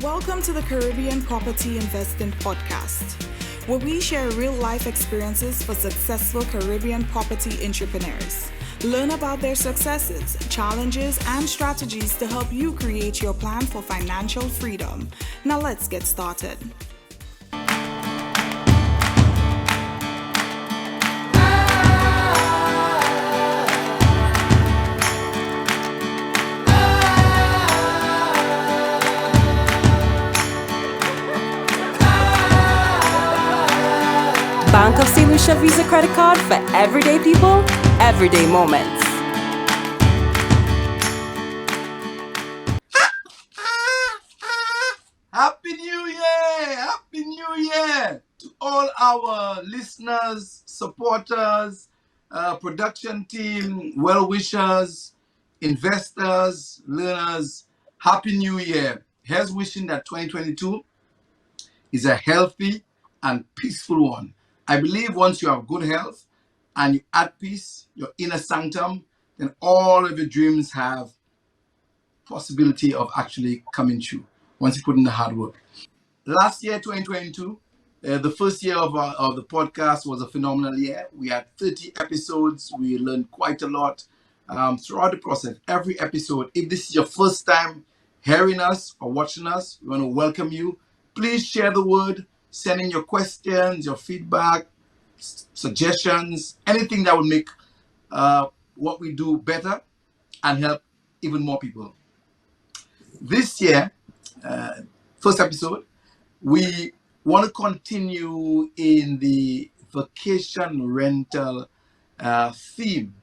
Welcome to the Caribbean Property Investing Podcast, where we share real-life experiences for successful Caribbean property entrepreneurs. Learn about their successes, challenges, and strategies to help you create your plan for financial freedom. Now let's get started. Bank of St. Lucia Visa credit card for everyday people, everyday moments. Happy New Year! Happy New Year to all our listeners, supporters, production team, well-wishers, investors, learners. Happy New Year. Here's wishing that 2022 is a healthy and peaceful one. I believe once you have good health and you add peace, your inner sanctum, then all of your dreams have possibility of actually coming true once you put in the hard work. Last year, 2022, the first year of the podcast was a phenomenal year. We had 30 episodes. We learned quite a lot throughout the process. Every episode, if this is your first time hearing us or watching us, we want to welcome you. Please share the word, send in your questions, your feedback, suggestions, anything that will make what we do better and help even more people. This year, first episode, we want to continue in the vacation rental theme.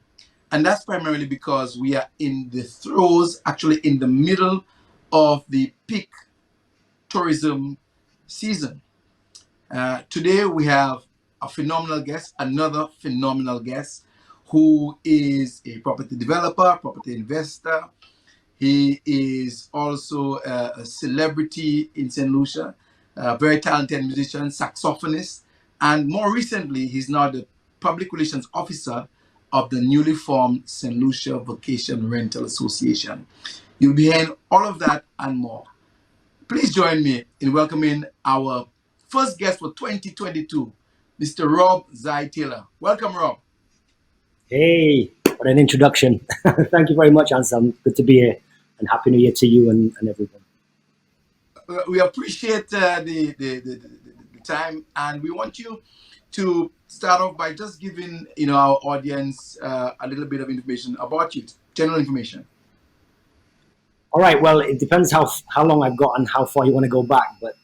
And that's primarily because we are in the throes, actually in the middle of the peak tourism season. Today we have a phenomenal guest, another phenomenal guest, who is a property developer, property investor. He is also a celebrity in St. Lucia, a very talented musician, saxophonist, and more recently, he's now the public relations officer of the newly formed St. Lucia Vacation Rental Association. You'll be hearing all of that and more. Please join me in welcoming our first guest for 2022, Mr. Rob Zatara. Welcome, Rob. Hey, what an introduction. Thank you very much, Anselm. Good to be here. And Happy New Year to you and everyone. We appreciate the time, and we want you to start off by just giving our audience a little bit of information about you, general information. All right. Well, it depends how long I've got and how far you want to go back. But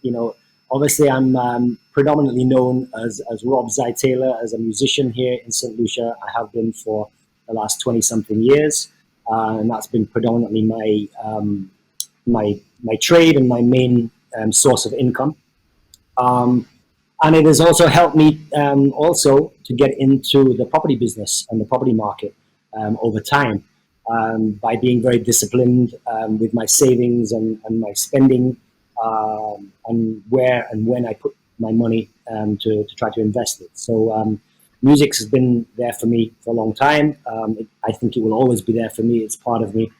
obviously, I'm predominantly known as Rob Zatara, as a musician here in St. Lucia. I have been for the last 20-something years. And that's been predominantly my trade and my main source of income. And it has also helped me also to get into the property business and the property market over time by being very disciplined with my savings and my spending and where and when I put my money to try to invest it. So music has been there for me for a long time. I think it will always be there for me. It's part of me.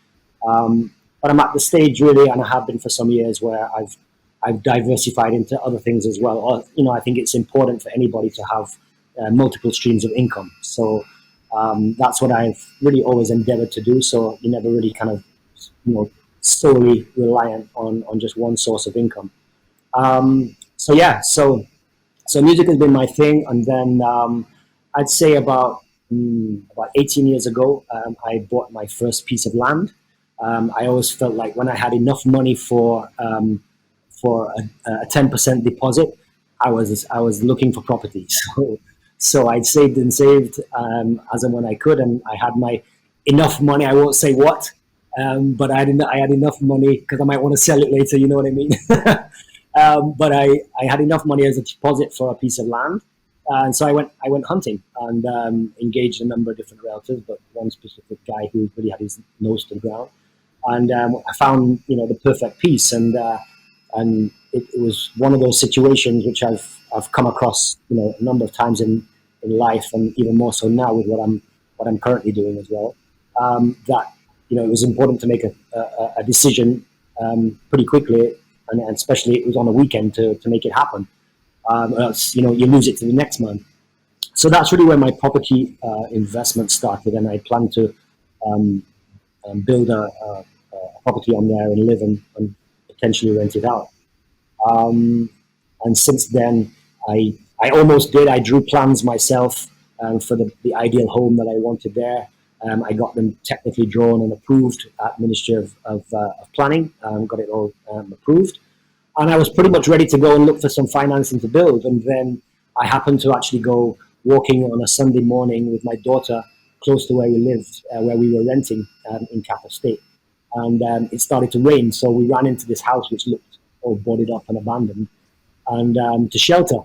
But I'm at the stage really, and I have been for some years, where I've diversified into other things as well. I think it's important for anybody to have multiple streams of income. So that's what I've really always endeavored to do. So you're never really kind of, solely reliant on just one source of income. So music has been my thing. And then I'd say about 18 years ago, I bought my first piece of land. I always felt like when I had enough money for a 10% deposit, I was looking for property. So I'd saved and saved as and when I could, and I had my enough money. I won't say what, but I had enough money because I might want to sell it later. You know what I mean? But I had enough money as a deposit for a piece of land. And so I went hunting and engaged a number of different realtors, but one specific guy who really had his nose to the ground. And I found, the perfect piece. And it was one of those situations which I've come across, a number of times in life, and even more so now with what I'm currently doing as well. That it was important to make a decision pretty quickly and especially it was on a weekend to make it happen. Or else, you lose it to the next man. So that's really where my property investment started, and I plan to um, build a property on there and live and potentially rent it out. Um, and since then, I almost did. I drew plans myself for the ideal home that I wanted there. I got them technically drawn and approved at Ministry of Planning. Got it all approved, and I was pretty much ready to go and look for some financing to build. And then I happened to actually go walking on a Sunday morning with my daughter close to where we lived, where we were renting in Cap Estate. And it started to rain, so we ran into this house which looked all boarded up and abandoned, and to shelter.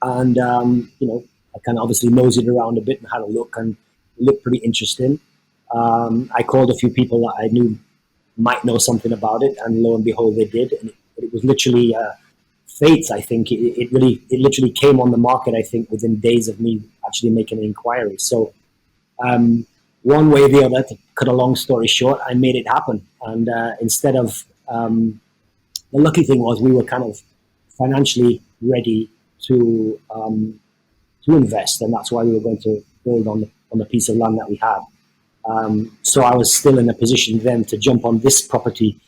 And I kind of obviously moseyed around a bit and had a look, and it looked pretty interesting. I called a few people that I knew might know something about it, and lo and behold, they did. And it was literally fate. I think it literally came on the market. I think within days of me actually making an inquiry. So one way or the other, to cut a long story short, I made it happen. And instead of the lucky thing was we were kind of financially ready to invest, and that's why we were going to build on the piece of land that we had. So I was still in a position then to jump on this property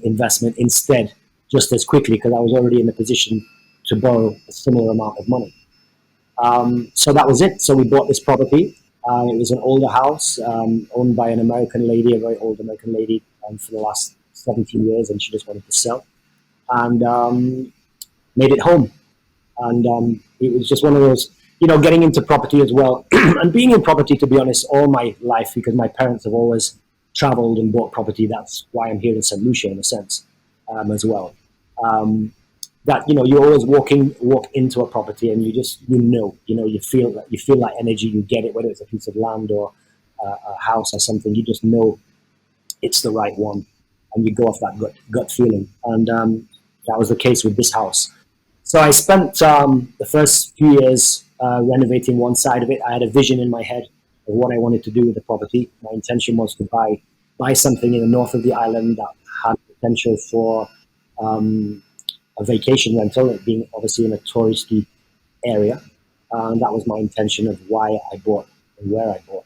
investment instead, just as quickly, because I was already in a position to borrow a similar amount of money. So that was it. So we bought this property. It was an older house owned by an American lady, a very old American lady, for the last 17 years, and she just wanted to sell, and made it home. And it was just one of those, getting into property as well, and being in property, to be honest, all my life, because my parents have always traveled and bought property. That's why I'm here in St. Lucia, in a sense, as well. That you always walk into a property, and you feel that energy. You get it, whether it's a piece of land or a house or something. You just know it's the right one, and you go off that gut feeling. And that was the case with this house. So I spent the first few years renovating one side of it. I had a vision in my head of what I wanted to do with the property. My intention was to buy something in the north of the island that had potential for a vacation rental, it being obviously in a touristy area. And that was my intention of why I bought and where I bought.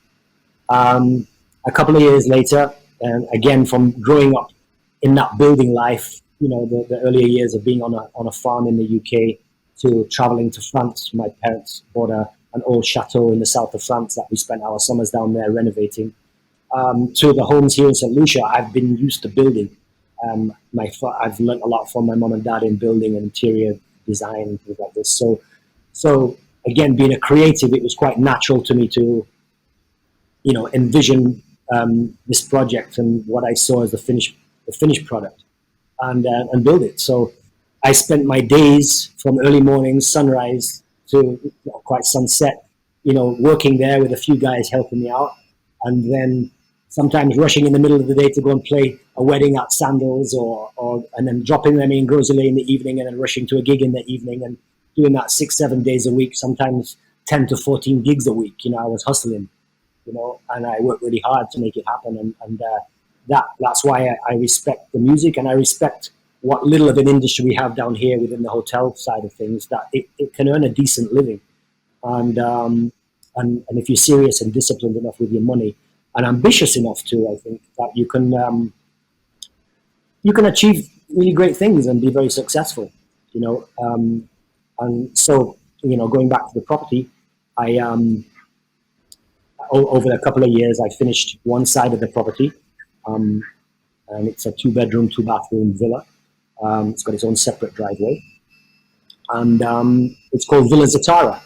A couple of years later, and again from growing up in that building life, the earlier years of being on a farm in the UK to traveling to France. My parents bought an old chateau in the south of France that we spent our summers down there renovating. To the homes here in St. Lucia, I've been used to building. I've learned a lot from my mom and dad in building and interior design and things like this. So again, being a creative, it was quite natural to me to, envision this project and what I saw as the finished product, and build it. So I spent my days from early morning, sunrise to quite sunset, working there with a few guys helping me out, and then sometimes rushing in the middle of the day to go and play a wedding at Sandals, and then dropping them in Grosley in the evening, and then rushing to a gig in the evening, and doing that 6-7 days a week, sometimes 10 to 14 gigs a week. I was hustling, and I worked really hard to make it happen. And that's why I respect the music, and I respect what little of an industry we have down here within the hotel side of things, that it can earn a decent living. And if you're serious and disciplined enough with your money, and ambitious enough to, I think that you can achieve really great things and be very successful, and so, going back to the property, over a couple of years, I finished one side of the property, and it's a 2-bedroom, 2-bathroom villa. It's got its own separate driveway, and it's called Villa Zatara.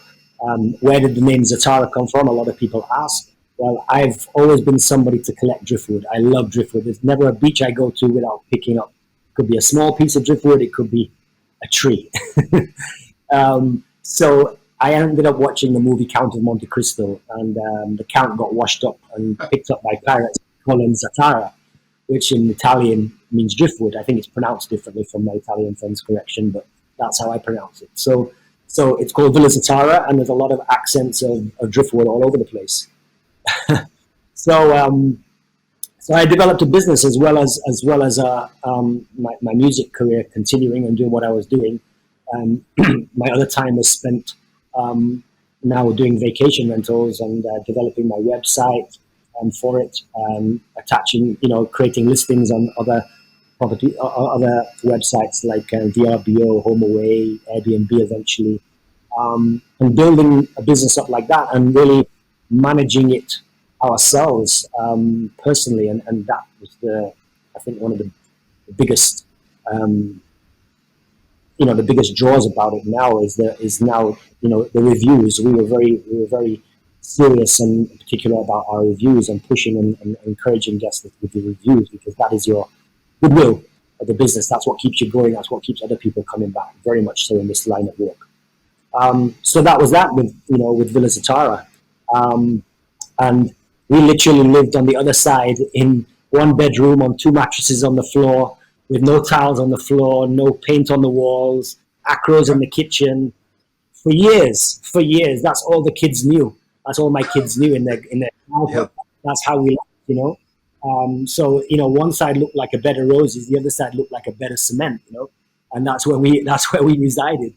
Where did the name Zatara come from? A lot of people ask. Well, I've always been somebody to collect driftwood. I love driftwood. There's never a beach I go to without picking up. It could be a small piece of driftwood. It could be a tree. So I ended up watching the movie Count of Monte Cristo, and the Count got washed up and picked up by pirates calling Zatara, which in Italian means driftwood. I think it's pronounced differently from my Italian friend's correction, but that's how I pronounce it. So it's called Villa Zatara, and there's a lot of accents of driftwood all over the place. So So I developed a business as well as my music career continuing and doing what I was doing. My other time was spent now doing vacation rentals and developing my website for it, attaching, creating listings on other other websites like VRBO, HomeAway, Airbnb eventually, and building a business up like that and really managing it ourselves personally. And that was I think one of the biggest, um, the biggest draws about it now is now, the reviews. We were very serious and particular about our reviews and pushing and encouraging guests with the reviews, because that is your goodwill of the business. That's what keeps you going. That's what keeps other people coming back. Very much so in this line of work. So that was that with Villa Zatara. And we literally lived on the other side in one bedroom on two mattresses on the floor with no tiles on the floor, no paint on the walls, acros in the kitchen for years. For years, that's all the kids knew. That's all my kids knew in their childhood. Yep. That's how we lived. So one side looked like a bed of roses, the other side looked like a bed of cement. And that's where we resided.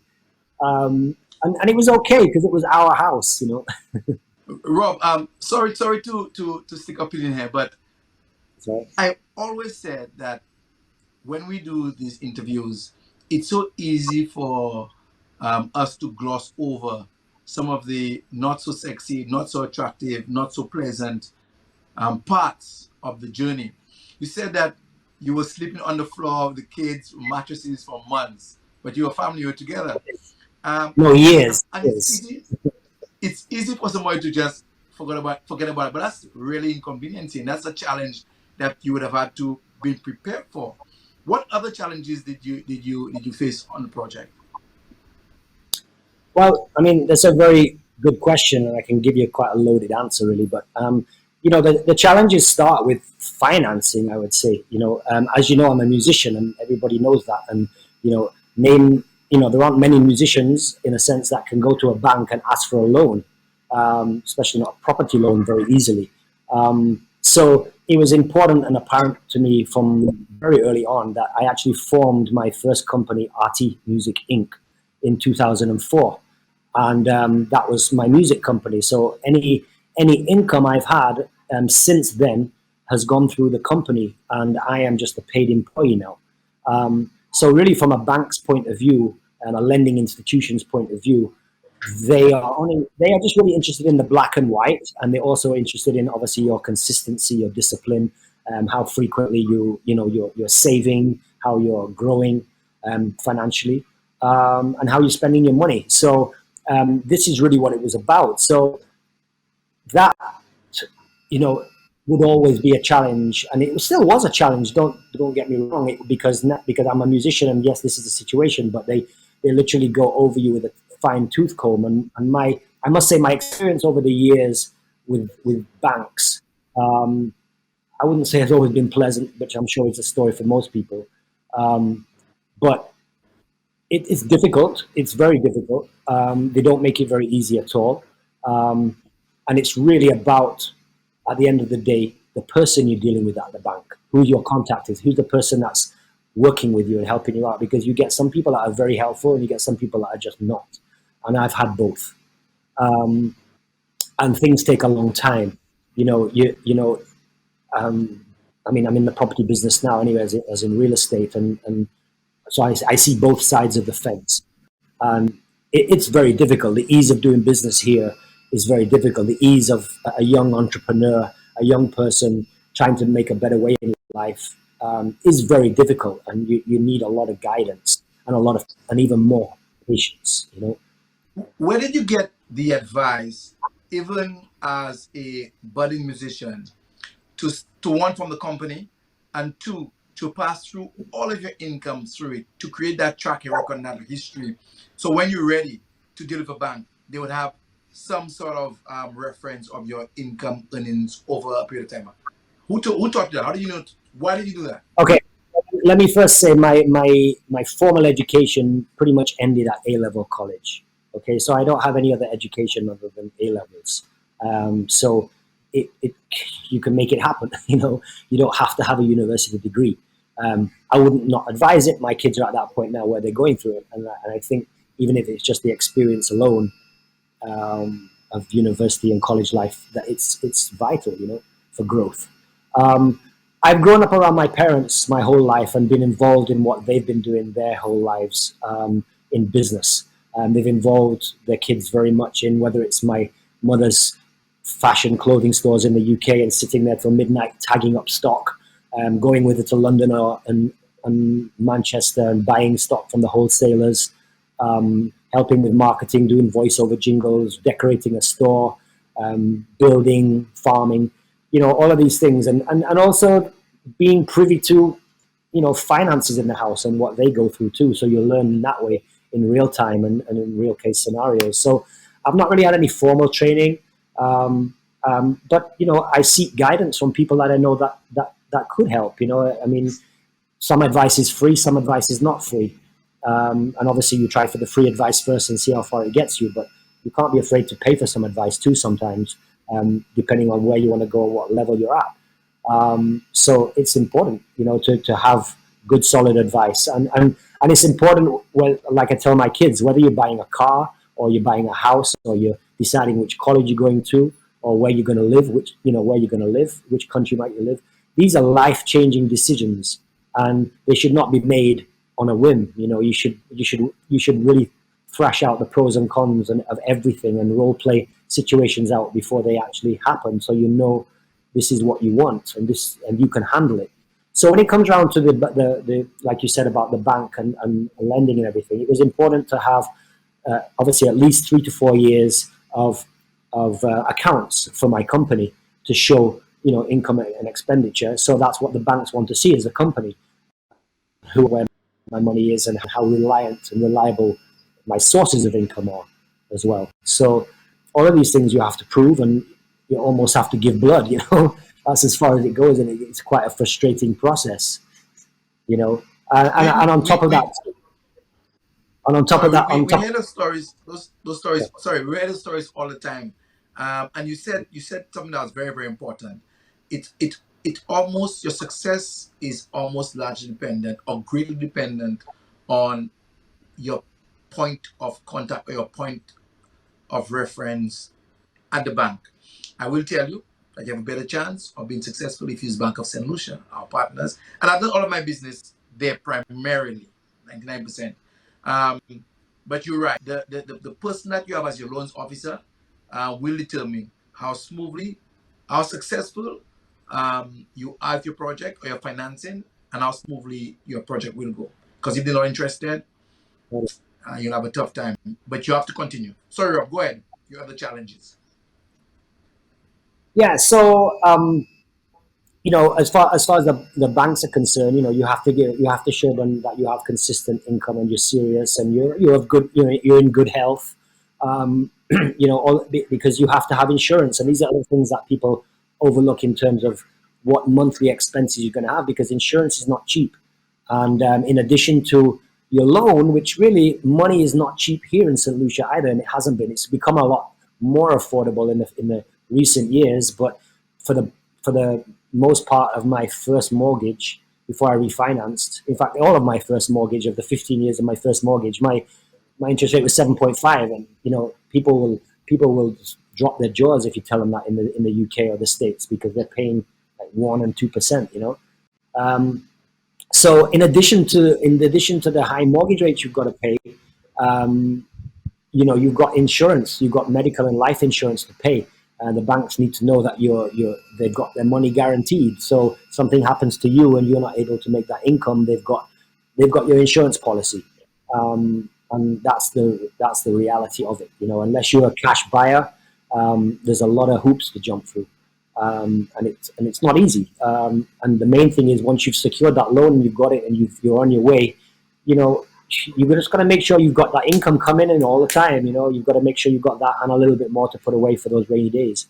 And it was okay because it was our house. Rob, sorry to stick up in here, but So, I always said that when we do these interviews, it's so easy for us to gloss over some of the not so sexy, not so attractive, not so pleasant parts of the journey. You said that you were sleeping on the floor with the kids, mattresses for months, but your family were together. no, years, And years. it's easy for somebody to just forget about it, but that's really inconveniencing. That's a challenge that you would have had to be prepared for. What other challenges did you face on the project? Well, I mean, that's a very good question, and I can give you quite a loaded answer, really. But the challenges start with financing. I would say, as you know, I'm a musician, and everybody knows that. And there aren't many musicians in a sense that can go to a bank and ask for a loan, especially not a property loan, very easily. So it was important and apparent to me from very early on that I actually formed my first company, RT Music Inc., in 2004. And that was my music company. So any income I've had since then has gone through the company, and I am just a paid employee now. So really, from a bank's point of view and a lending institution's point of view, they are just really interested in the black and white, and they're also interested in obviously your consistency, your discipline, how frequently you're saving, how you're growing financially, and how you're spending your money. So this is really what it was about. So that would always be a challenge, and it still was a challenge. Don't get me wrong, because I'm a musician, and yes, this is a situation, but they literally go over you with a fine tooth comb. And I must say, my experience over the years with banks, I wouldn't say has always been pleasant, which I'm sure is a story for most people. But it's difficult. It's very difficult. They don't make it very easy at all. And it's really about, at the end of the day, the person you're dealing with at the bank, who your contact is, who's the person that's working with you and helping you out. Because you get some people that are very helpful, and you get some people that are just not. And I've had both. And things take a long time. I mean, I'm in the property business now anyway, as in real estate. And so I see both sides of the fence. And it's very difficult. The ease of doing business here is very difficult. The ease of a young entrepreneur, a young person trying to make a better way in life is very difficult. And you need a lot of guidance and even more patience, Where did you get the advice, even as a budding musician, to one from the company, and two, to pass through all of your income through it, to create that track record and that history? So when you're ready to deal with a bank, they would have some sort of reference of your income earnings over a period of time. Who taught you that? How do you know? Why did you do that? Okay, let me first say my formal education pretty much ended at A-level college. Okay, so I don't have any other education other than A-levels. So you can make it happen. You know, you don't have to have a university degree. I wouldn't not advise it. My kids are at that point now where they're going through it, and I think even if it's just the experience alone of university and college life, that it's vital, you know, for growth. I've grown up around my parents my whole life and been involved in what they've been doing their whole lives in business. They've involved their kids very much in whether it's my mother's fashion clothing stores in the UK and sitting there till midnight tagging up stock, going with it to London and Manchester and buying stock from the wholesalers, helping with marketing, doing voiceover jingles, decorating a store, building, farming, you know, all of these things, and also being privy to, you know, finances in the house and what they go through too. So you learn that way in real time and in real case scenarios. So I've not really had any formal training, but you know, I seek guidance from people that I know that could help. You know, I mean, some advice is free, some advice is not free, and obviously you try for the free advice first and see how far it gets you. But you can't be afraid to pay for some advice too sometimes, depending on where you want to go and what level you're at. So it's important, you know, to have good, solid advice. And it's important, well, like I tell my kids, whether you're buying a car or you're buying a house or you're deciding which college you're going to or where you're going to live, where you're going to live, which country might you live. These are life-changing decisions, and they should not be made on a whim. You know, you should really thrash out the pros and cons of everything and role play situations out before they actually happen, so you know this is what you want and you can handle it. So when it comes around to the like you said about the bank and lending and everything, it was important to have obviously at least 3 to 4 years of accounts for my company to show, you know, income and expenditure. So that's what the banks want to see as a company, where my money is and how reliant and reliable my sources of income are as well. So all of these things you have to prove, and you almost have to give blood, you know. That's as far as it goes, and it's quite a frustrating process, you know. And on top of that, we hear the stories. Those stories. Sorry, we hear the stories all the time. And you said something that was very, very important. It almost, your success is almost largely dependent or greatly dependent on your point of contact or your point of reference at the bank. I will tell you that you have a better chance of being successful if you use Bank of St. Lucia, our partners. And I've done all of my business there primarily, 99%. But you're right. The person that you have as your loans officer will determine how smoothly, how successful you are with your project or your financing, and how smoothly your project will go. Because if they're not interested, you'll have a tough time. But you have to continue. Sorry, Rob, go ahead. You have the challenges. Yeah, so you know, as far as the banks are concerned, you know, you have to show them that you have consistent income and you're serious and you have good, you know, you're in good health, you know, because you have to have insurance, and these are the things that people overlook in terms of what monthly expenses you're going to have, because insurance is not cheap, and in addition to your loan, which really money is not cheap here in St. Lucia either, and it hasn't been. It's become a lot more affordable in the recent years, but for the most part of my first mortgage before I refinanced, in fact, all of my first mortgage, of the 15 years of my first mortgage, my interest rate was 7.5, and you know, people will drop their jaws if you tell them that in the UK or the States, because they're paying like 1% and 2%, you know. So in addition to the high mortgage rates you've got to pay, you know, you've got insurance, you've got medical and life insurance to pay. And the banks need to know that they've got their money guaranteed. So something happens to you and you're not able to make that income, they've got your insurance policy, and that's the reality of it. You know, unless you're a cash buyer, there's a lot of hoops to jump through, and it's not easy. And the main thing is, once you've secured that loan and you've got it and you're on your way, you know, you've just got to make sure you've got that income coming in all the time. You know, you've got to make sure you've got that and a little bit more to put away for those rainy days.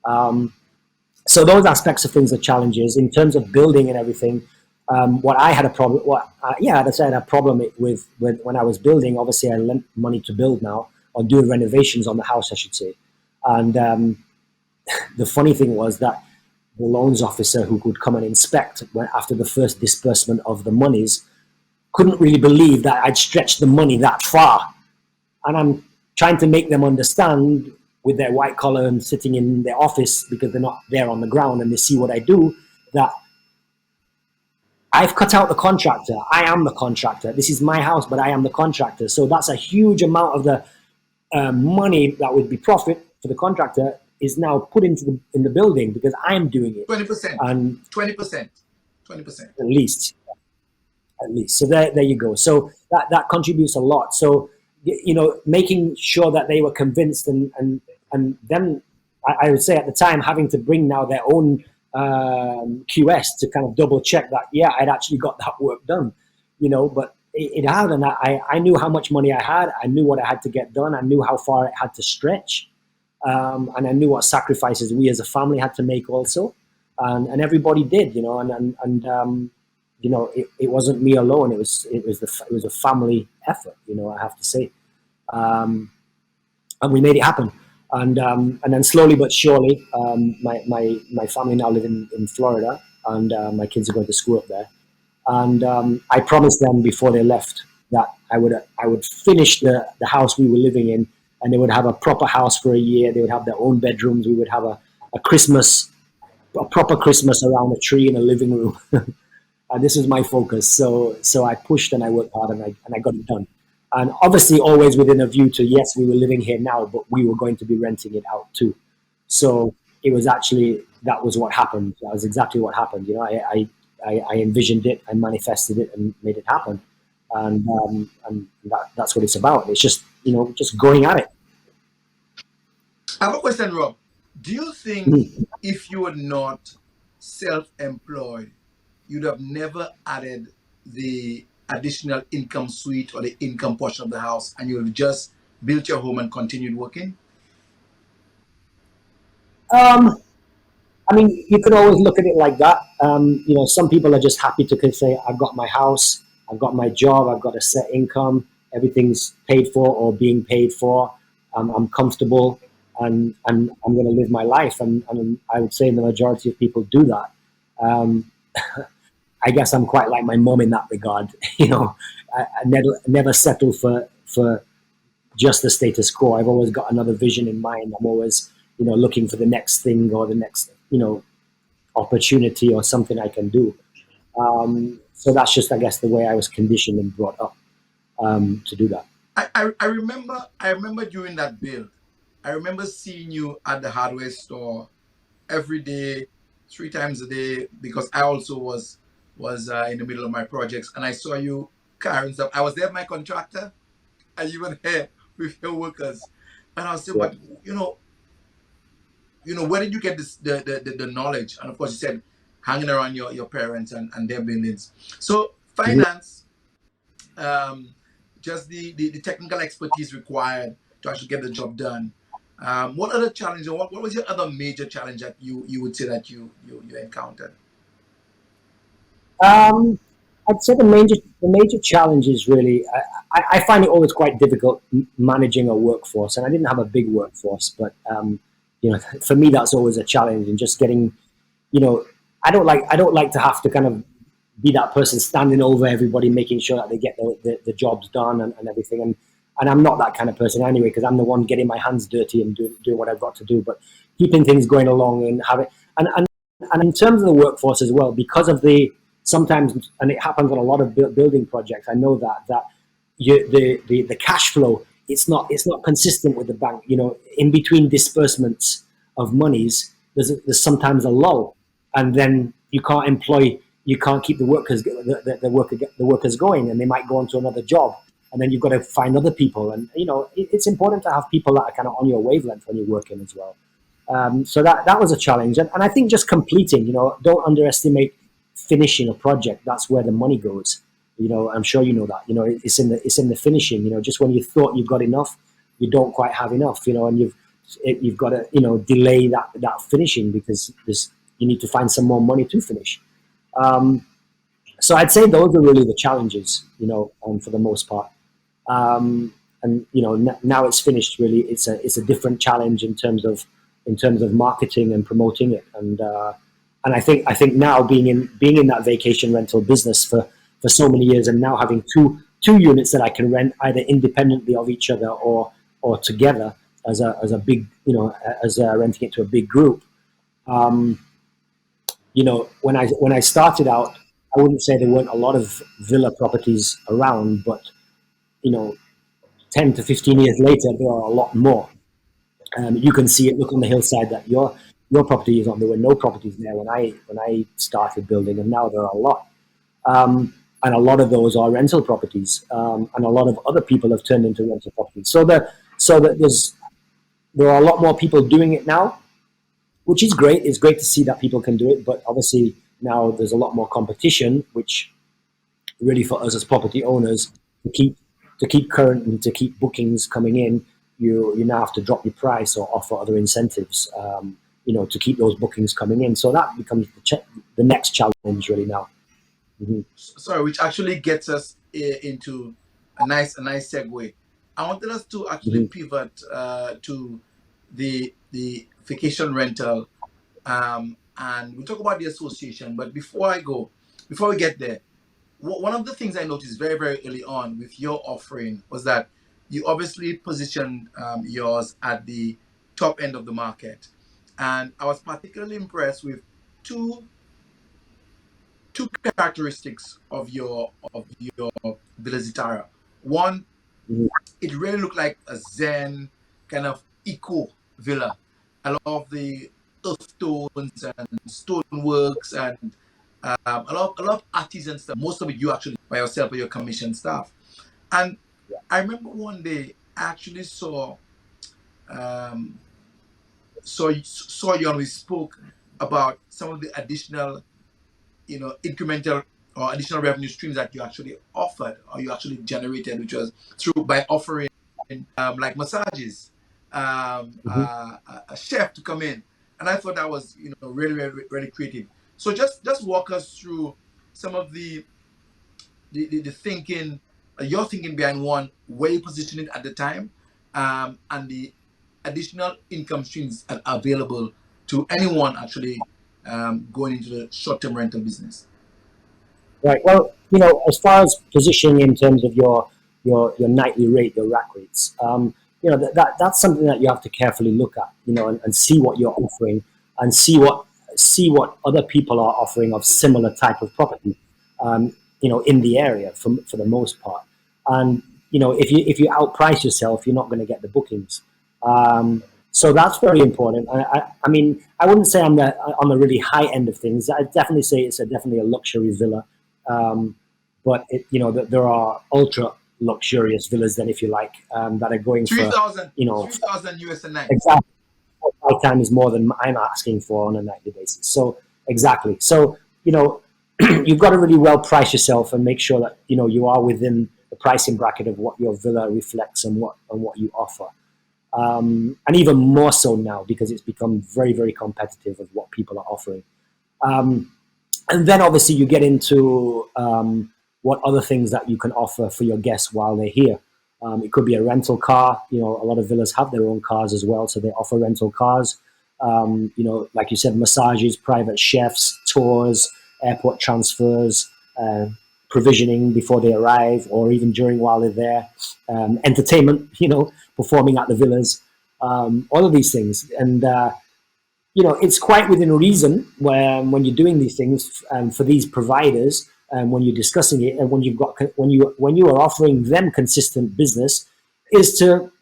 So those aspects of things are challenges. In terms of building and everything, what I had a problem, I had a problem with when I was building. Obviously, I lent money to build now, or do renovations on the house, I should say. And the funny thing was that the loans officer who would come and inspect after the first disbursement of the monies couldn't really believe that I'd stretched the money that far. And I'm trying to make them understand with their white collar and sitting in their office because they're not there on the ground and they see what I do, that I've cut out the contractor. I am the contractor. This is my house, but I am the contractor. So that's a huge amount of the money that would be profit for the contractor is now put into the building because I'm doing it. 20%. And 20%. 20%. At least. So there you go. So that contributes a lot. So, making sure that they were convinced and then I would say at the time having to bring now their own QS to kind of double check that, yeah, I'd actually got that work done, but it had, and I knew how much money I had. I knew what I had to get done. I knew how far it had to stretch. And I knew what sacrifices we as a family had to make also. And everybody did, it wasn't me alone. It was a family effort, I have to say. And we made it happen. And then slowly but surely, my family now live in Florida, and my kids are going to school up there. And I promised them before they left that I would finish the house we were living in, and they would have a proper house for a year. They would have their own bedrooms. We would have a proper Christmas around a tree in a living room. And this is my focus. So I pushed and I worked hard and I got it done. And obviously always within a view to, yes, we were living here now, but we were going to be renting it out too. So it was actually, that was what happened. That was exactly what happened. I envisioned it, I manifested it and made it happen. And that's what it's about. It's just, just going at it. I have a question, Rob. Do you think if you were not self-employed, you'd have never added the additional income suite or the income portion of the house, and you would have just built your home and continued working? You could always look at it like that. Some people are just happy to say, I've got my house, I've got my job, I've got a set income, everything's paid for or being paid for. I'm comfortable and I'm going to live my life. And I would say the majority of people do that. I guess I'm quite like my mom in that regard. I never settle for just the status quo. I've always got another vision in mind. I'm always, looking for the next thing or the next, opportunity or something I can do. So that's just, I guess, the way I was conditioned and brought up to do that. I remember during that build, I remember seeing you at the hardware store every day, 3 times a day, because I also was in the middle of my projects, and I saw you carrying stuff. I was there with my contractor, and you were there with your workers, and I was saying, but where did you get this the knowledge? And of course, you said hanging around your parents and their buildings. So finance, just the technical expertise required to actually get the job done. What other challenge, or what was your other major challenge that you would say that you encountered? I'd say the major challenge is really, I find it always quite difficult managing a workforce, and I didn't have a big workforce, but for me that's always a challenge, and just getting, I don't like to have to kind of be that person standing over everybody, making sure that they get the jobs done and everything, and I'm not that kind of person anyway, because I'm the one getting my hands dirty and doing what I've got to do, but keeping things going along and having, and in terms of the workforce as well, because of sometimes, and it happens on a lot of building projects, I know that the cash flow, it's not consistent with the bank. In between disbursements of monies, there's sometimes a lull, and then you can't keep the workers going, and they might go on to another job, and then you've got to find other people, and it's important to have people that are kind of on your wavelength when you're working as well. So that was a challenge, and I think just completing. Don't underestimate finishing a project. That's where the money goes. I'm sure you know that. It's in the finishing. Just when you thought you've got enough, you don't quite have enough. And you've got to delay that finishing, because you need to find some more money to finish. So I'd say those are really the challenges. For the most part. And now it's finished. Really, it's a different challenge in terms of in terms of marketing and promoting it. And I think now being in that vacation rental business for so many years, and now having two units that I can rent either independently of each other or together as a big, as renting it to a big group. When I started out, I wouldn't say there weren't a lot of villa properties around, but 10 to 15 years later, there are a lot more. You can see it. Look on the hillside that your property is on. There were no properties there when I started building, and now there are a lot. And a lot of those are rental properties, and a lot of other people have turned into rental properties. So that there are a lot more people doing it now, which is great. It's great to see that people can do it, but obviously now there's a lot more competition, which really for us as property owners to keep current and to keep bookings coming in, you now have to drop your price or offer other incentives, to keep those bookings coming in. So that becomes the next challenge really now. Mm-hmm. Sorry, which actually gets us into a nice segue. I wanted us to actually pivot to the vacation rental, and we'll talk about the association. But before we get there, one of the things I noticed very, very early on with your offering was that you obviously positioned yours at the top end of the market, and I was particularly impressed with two characteristics of your Villa Zatara. One, it really looked like a Zen kind of eco villa. A lot of the earth tones and stoneworks and a lot of artisan stuff. Most of it you actually by yourself or your commission staff. And I remember one day I actually saw you and we spoke about some of the additional, incremental or additional revenue streams that you actually offered or you actually generated, which was through by offering like massages, a chef to come in, and I thought that was really, really, really creative. So just walk us through some of the thinking, your thinking behind one, where you position it at the time, and the additional income streams that are available to anyone actually going into the short-term rental business. Right. Well, as far as positioning in terms of your nightly rate, your rack rates, that's something that you have to carefully look at, and see what you're offering and see what other people are offering of similar type of property, in the area for the most part. And if you outprice yourself, you're not going to get the bookings. So that's very important. I mean, I wouldn't say I'm on the really high end of things. I'd definitely say it's definitely a luxury villa. But there are ultra luxurious villas then, if you like, that are going for 3,000 US a night. Exactly. 5 times more than I'm asking for on a nightly basis. So exactly. So you've got to really well price yourself and make sure that you are within the pricing bracket of what your villa reflects and what you offer. And even more so now because it's become very, very competitive of what people are offering. And then obviously you get into what other things that you can offer for your guests while they're here. It could be a rental car. A lot of villas have their own cars as well, so they offer rental cars. Like you said, massages, private chefs, tours, airport transfers, provisioning before they arrive or even during while they're there, entertainment, performing at the villas, all of these things. And it's quite within reason when you're doing these things for these providers, when you're discussing it, and when you are offering them consistent business, is to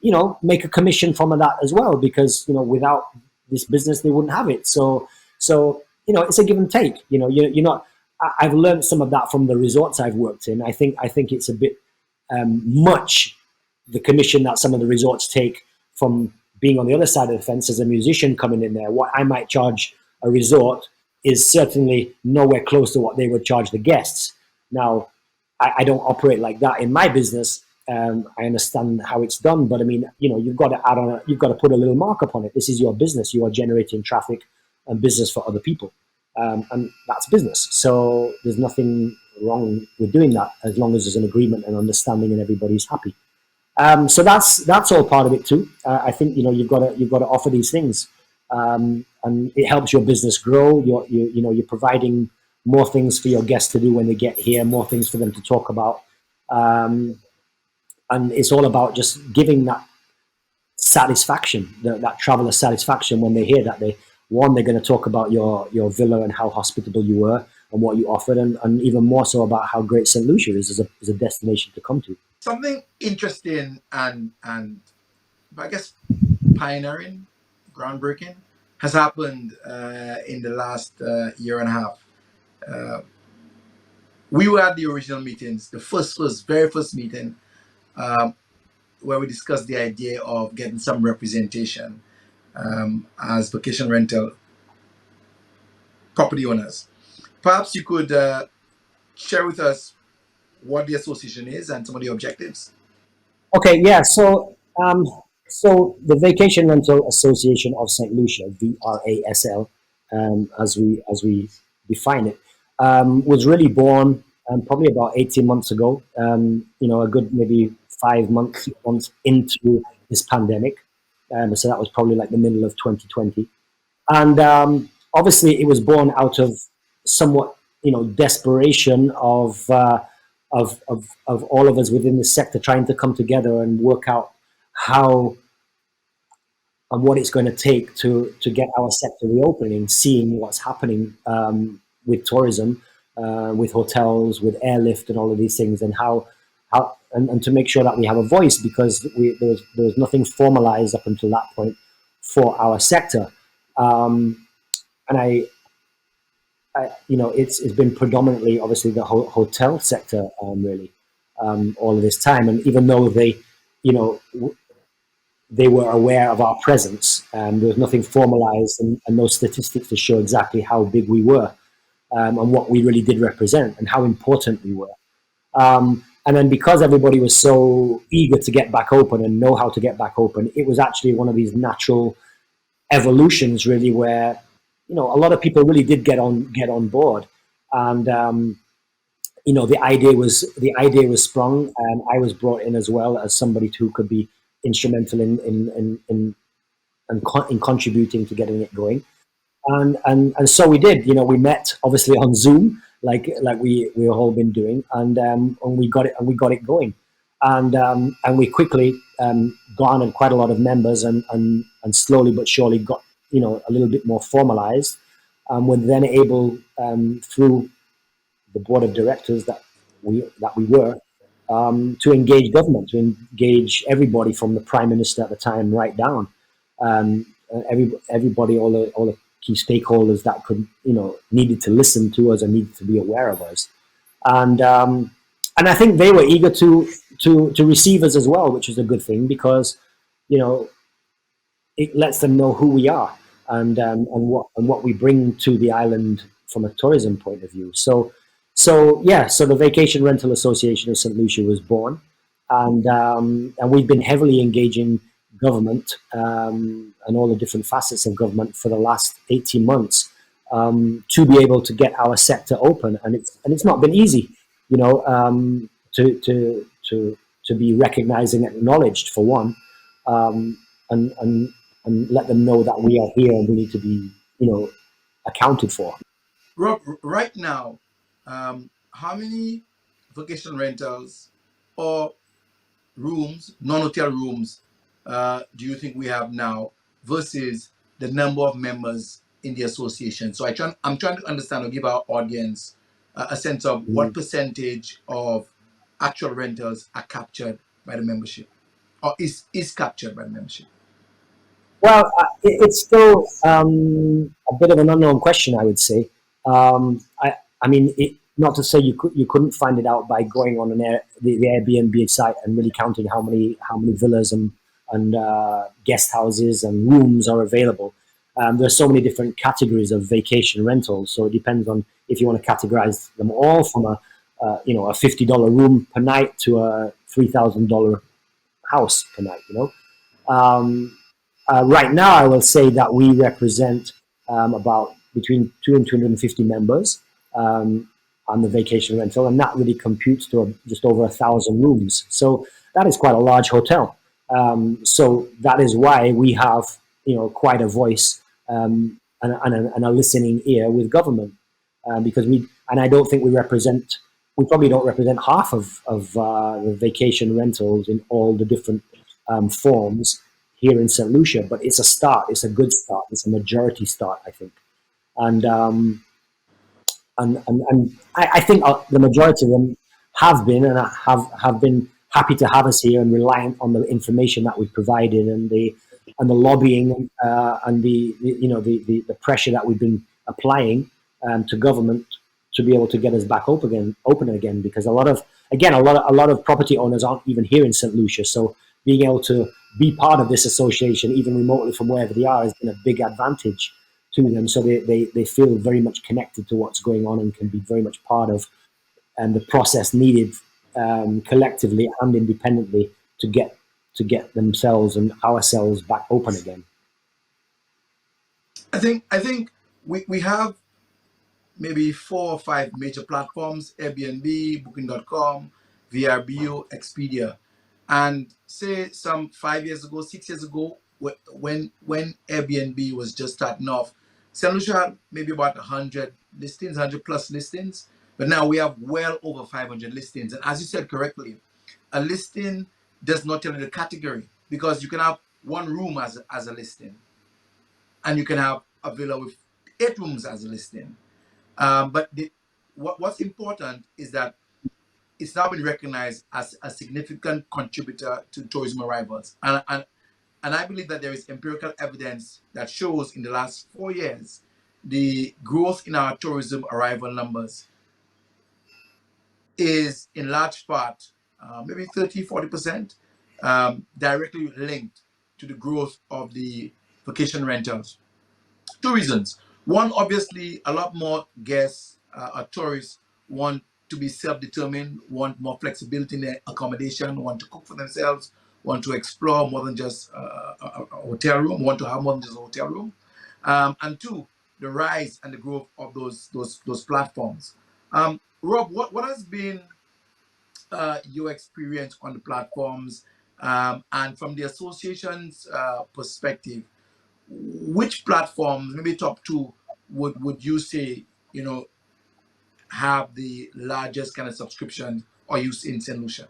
make a commission from that as well, because without this business they wouldn't have it. So it's a give and take. You're not. I've learned some of that from the resorts I've worked in. I think it's a bit much, the commission that some of the resorts take from being on the other side of the fence as a musician coming in there. What I might charge a resort is certainly nowhere close to what they would charge the guests. Now, I don't operate like that in my business. I understand how it's done, but I mean, you've got to add on, you've got to put a little markup on it. This is your business. You are generating traffic and business for other people. And that's business. So there's nothing wrong with doing that as long as there's an agreement and understanding and everybody's happy. So that's all part of it too. I think you've got to offer these things. and it helps your business grow. You're providing more things for your guests to do when they get here, more things for them to talk about, and it's all about just giving that satisfaction, that traveler satisfaction when they hear that they're going to talk about your villa and how hospitable you were and what you offered, and even more so about how great St. Lucia is as a destination to come to. Something interesting and I guess pioneering, groundbreaking has happened in the last year and a half. We were at the original meetings, the very first meeting, where we discussed the idea of getting some representation as vacation rental property owners. Perhaps you could share with us what the association is and some of the objectives. Okay, yeah. So the Vacation Rental Association of St. Lucia, VRASL, as we define it, was really born probably about 18 months ago. A good maybe 5 months into this pandemic. So that was probably like the middle of 2020. And obviously, it was born out of somewhat, desperation of all of us within the sector trying to come together and work out how and what it's going to take to get our sector reopening, seeing what's happening with tourism, with hotels, with airlift, and all of these things, and and to make sure that we have a voice, because there was nothing formalized up until that point for our sector. And it's been predominantly, obviously, the hotel sector, really, all of this time. And even though they were aware of our presence, there was nothing formalized and no statistics to show exactly how big we were, and what we really did represent and how important we were. And then because everybody was so eager to get back open and know how to get back open, it was actually one of these natural evolutions, really, where a lot of people really did get on board, and the idea was sprung, and I was brought in as well as somebody who could be instrumental in contributing to getting it going, and so we did. We met obviously on Zoom, like we all been doing, and we got it going, and we quickly garnered quite a lot of members, and slowly but surely got a little bit more formalized, and we're then able, through the board of directors that we were, to engage government, to engage everybody from the prime minister at the time right down, everybody, all the key stakeholders that could needed to listen to us and needed to be aware of us, and I think they were eager to receive us as well, which is a good thing, because it lets them know who we are, and what we bring to the island from a tourism point of view. So the Vacation Rental Association of St. Lucia was born, and we've been heavily engaging government, and all the different facets of government for the last 18 months, to be able to get our sector open, and it's not been easy, to be recognized and acknowledged, for one, and let them know that we are here and we need to be, accounted for. Rob, right now, how many vacation rentals or rooms, non-hotel rooms, do you think we have now versus the number of members in the association? So I'm trying to understand or give our audience a sense of what percentage of actual rentals are captured by the membership, or is captured by the membership. Well, it's still a bit of an unknown question, I would say. I mean, not to say you couldn't find it out by going on the Airbnb site and really counting how many villas and guest houses and rooms are available. There's so many different categories of vacation rentals, so it depends on if you want to categorize them all from a $50 room per night to a $3,000 house per night. Right now, I will say that we represent about between 200 and 250 members on the vacation rental, and that really computes to just over 1,000 rooms. So that is quite a large hotel. So that is why we have quite a voice and a listening ear with government, because I don't think we probably don't represent half of the vacation rentals in all the different forms here in St. Lucia, but it's a start. It's a good start. It's a majority start, I think. And I think the majority of them have been and have been happy to have us here and reliant on the information that we've provided and the lobbying and the pressure that we've been applying to government to be able to get us back open again, because a lot of property owners aren't even here in St. Lucia, so being able to be part of this association even remotely from wherever they are has been a big advantage to them. So they feel very much connected to what's going on and can be very much part of the process needed collectively and independently to get themselves and ourselves back open again. I think we have maybe 4 or 5 major platforms: Airbnb, Booking.com, VRBO, Expedia. And say some 5 years ago, 6 years ago, when Airbnb was just starting off, St. Lucia had maybe about 100 listings, 100 plus listings. But now we have well over 500 listings. And as you said correctly, a listing does not tell you the category, because you can have one room as a listing, and you can have a villa with 8 rooms as a listing. But what's important is that it's now been recognized as a significant contributor to tourism arrivals. And I believe that there is empirical evidence that shows in the last 4 years, the growth in our tourism arrival numbers is in large part, maybe 30-40%, directly linked to the growth of the vacation rentals. 2 reasons. One, obviously, a lot more guests or tourists want to be self-determined, want more flexibility in their accommodation, want to cook for themselves, want to explore more than just a hotel room, want to have more than just a hotel room. And 2, the rise and the growth of those platforms. Rob, what has been your experience on the platforms, and from the association's perspective? Which platforms, maybe top 2, would you say, have the largest kind of subscription or use in St. Lucia?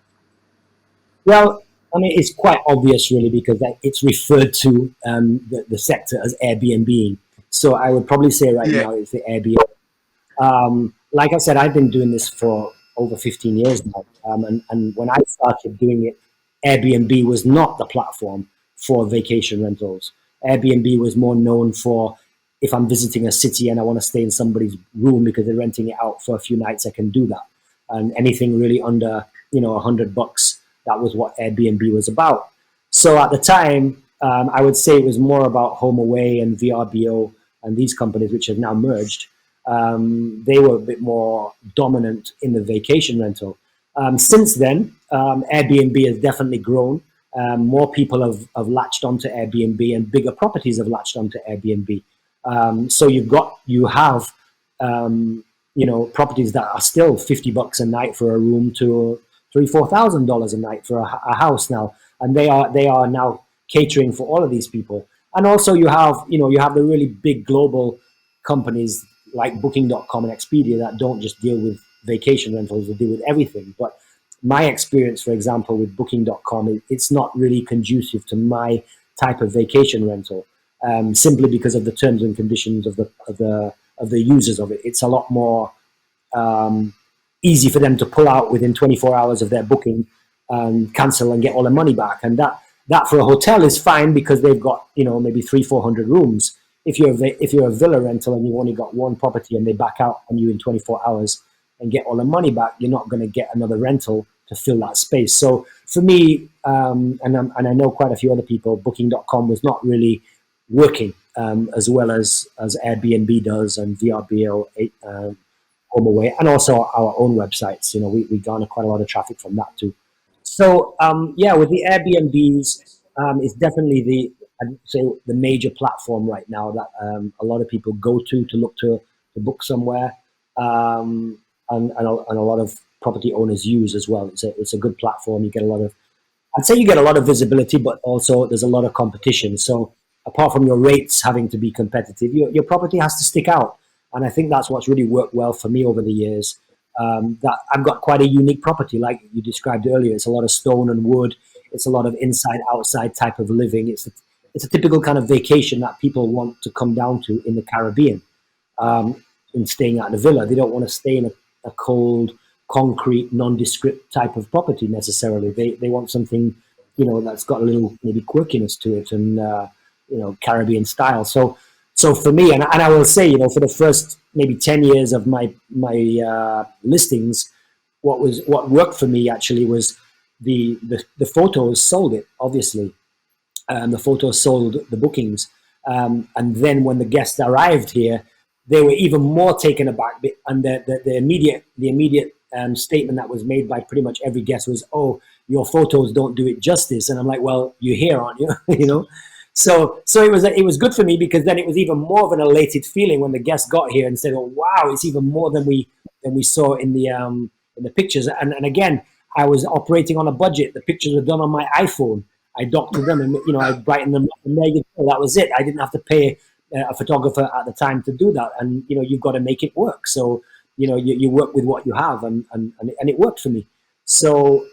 Well, I mean, it's quite obvious, really, because it's referred to the sector as Airbnb. So I would probably say right Yeah. now it's the Airbnb. Like I said, I've been doing this for over 15 years now. And when I started doing it, Airbnb was not the platform for vacation rentals. Airbnb was more known for, if I'm visiting a city and I want to stay in somebody's room because they're renting it out for a few nights, I can do that. And anything really under, $100, that was what Airbnb was about. So at the time, I would say it was more about HomeAway and VRBO and these companies, which have now merged. They were a bit more dominant in the vacation rental. Since then, Airbnb has definitely grown. More people have latched onto Airbnb, and bigger properties have latched onto Airbnb. So you have properties that are still $50 a night for a room to $3,000-4,000 a night for a house now, and they are now catering for all of these people. And also you have the really big global companies like Booking.com and Expedia that don't just deal with vacation rentals, they deal with everything. But my experience, for example, with Booking.com, it's not really conducive to my type of vacation rental, simply because of the terms and conditions of the users of it. It's a lot more easy for them to pull out within 24 hours of their booking and cancel and get all the money back. And that for a hotel is fine because they've got maybe 300-400 rooms. If you're a villa rental and you've only got one property and they back out on you in 24 hours and get all the money back, you're not going to get another rental to fill that space. So for me, and I know quite a few other people, Booking.com was not really working as well as Airbnb does, and VRBO, HomeAway, and also our own websites. We garner quite a lot of traffic from that too. So with the Airbnbs, it's definitely I'd say the major platform right now that a lot of people go to look to book somewhere, and a lot of property owners use as well. It's a good platform. You get a lot of, I'd say you get a lot of visibility, but also there's a lot of competition. So apart from your rates having to be competitive, your property has to stick out. And I think that's what's really worked well for me over the years. That I've got quite a unique property, like you described earlier. It's a lot of stone and wood. It's a lot of inside outside type of living. It's a typical kind of vacation that people want to come down to in the Caribbean. In staying at the villa, they don't want to stay in a cold, concrete, nondescript type of property necessarily. They want something, that's got a little maybe quirkiness to it, and Caribbean style. So for me, and I will say, for the first maybe 10 years of my listings, what worked for me actually was the photos sold it, obviously. The photos sold the bookings. And then when the guests arrived here, they were even more taken aback. And the immediate statement that was made by pretty much every guest was, "Oh, your photos don't do it justice." And I'm like, "Well, you're here, aren't you?" So it was good for me, because then it was even more of an elated feeling when the guests got here and said, "Oh, wow, it's even more than we saw in the pictures." And again, I was operating on a budget. The pictures were done on my iPhone. I doctored them, and I brightened them up, and there you go. That was it. I didn't have to pay a photographer at the time to do that. And you've got to make it work. So you work with what you have, and it worked for me. So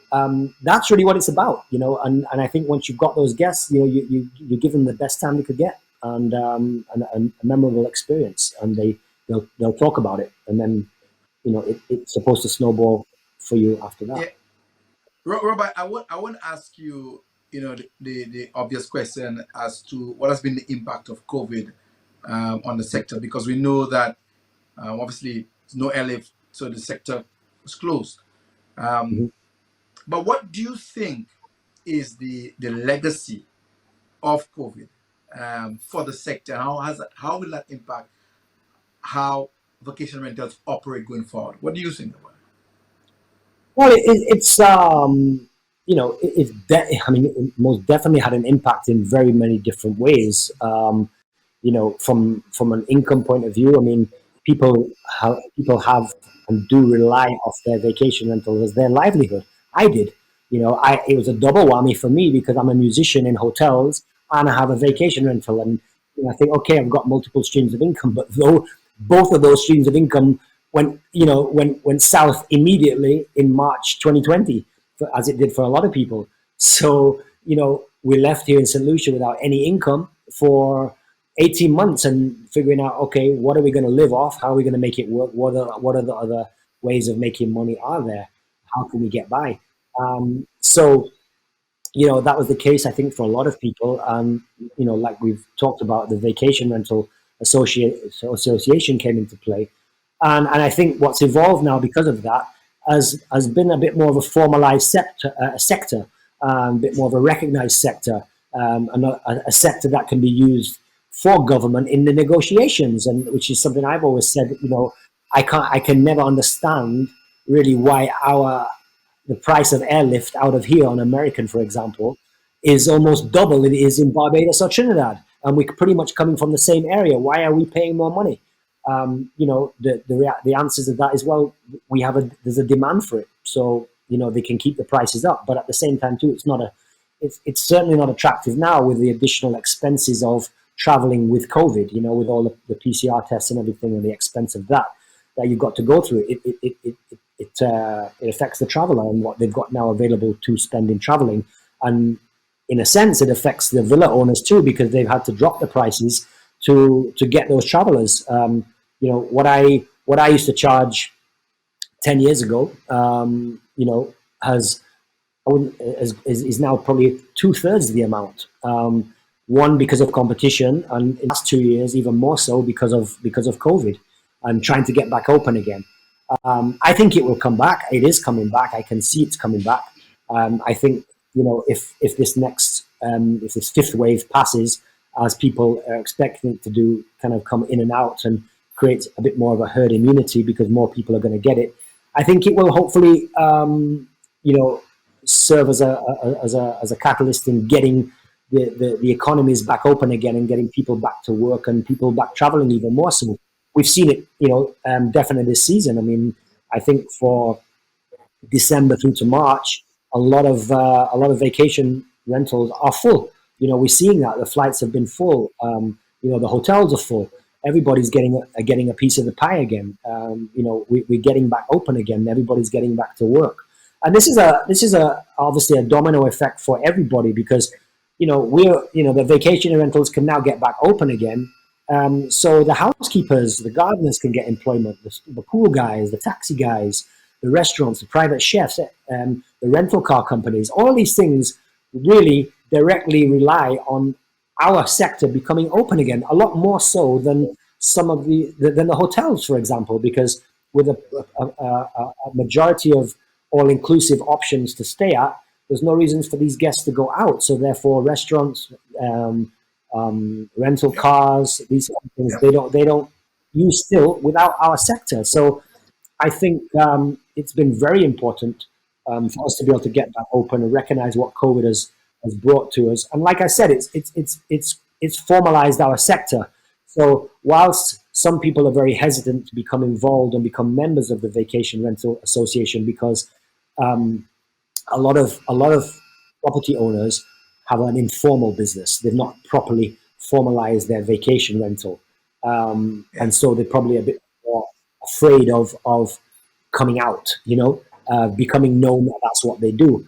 that's really what it's about, and I think once you've got those guests, you give them the best time they could get, and a memorable experience, and they'll talk about it, and then it's supposed to snowball for you after that. Yeah. Robert, I want to ask you, the obvious question as to what has been the impact of COVID on the sector, because we know that obviously no airlift, so the sector was closed. But what do you think is the legacy of COVID for the sector? How will that impact how vacation rentals operate going forward? What do you think about it? Well, it most definitely had an impact in very many different ways. From an income point of view, I mean, people have and do rely off their vacation rental as their livelihood. I did. It was a double whammy for me, because I'm a musician in hotels and I have a vacation rental, and I think, okay, I've got multiple streams of income, but though both of those streams of income went south immediately in March 2020, as it did for a lot of people. So we left here in St. Lucia without any income for 18 months, and figuring out, okay, what are we going to live off? How are we going to make it work? What are the other ways of making money are there? How can we get by? So that was the case, I think, for a lot of people. Like we've talked about, the Vacation Rental Association came into play. And I think what's evolved now because of that has been a bit more of a formalized sector, a bit more of a recognized sector, and a sector that can be used for government in the negotiations, and which is something I've always said. I can never understand really why the price of airlift out of here on American, for example, is almost double it is in Barbados or Trinidad, and we're pretty much coming from the same area. Why are we paying more money? The answers to that is, well, there's a demand for it, so they can keep the prices up, but at the same time too, it's certainly not attractive now with the additional expenses of traveling with COVID, with all the PCR tests and everything, and the expense of that you've got to go through. It affects the traveler and what they've got now available to spend in traveling, and in a sense, it affects the villa owners too, because they've had to drop the prices to get those travelers. What I used to charge 10 years ago, is now probably 2/3 the amount. One, because of competition, and in the last 2 years, even more so because of COVID and trying to get back open again. I think it will come back. It is coming back. I can see it's coming back. I think if this fifth wave passes, as people are expecting it to do, kind of come in and out and create a bit more of a herd immunity because more people are going to get it, I think it will hopefully serve as a catalyst in getting the economies back open again and getting people back to work and people back traveling even more so. We've seen it, definitely this season. I mean, I think for December through to March, a lot of vacation rentals are full. We're seeing that the flights have been full. The hotels are full. Everybody's getting a piece of the pie again. We're getting back open again. Everybody's getting back to work, and this is obviously a domino effect for everybody because the vacation rentals can now get back open again. So the housekeepers, the gardeners can get employment, the pool guys, the taxi guys, the restaurants, the private chefs, the rental car companies, all these things really directly rely on our sector becoming open again, a lot more so than than the hotels, for example, because with a majority of all-inclusive options to stay at, there's no reasons for these guests to go out. So therefore, restaurants, rental cars, these kind of things, they don't use still without our sector. So I think it's been very important for us to be able to get that open and recognize what COVID has brought to us. And like I said, it's formalized our sector. So whilst some people are very hesitant to become involved and become members of the Vacation Rental Association because a lot of property owners have an informal business. They've not properly formalized their vacation rental, and so they're probably a bit more afraid of coming out. Becoming known that that's what they do.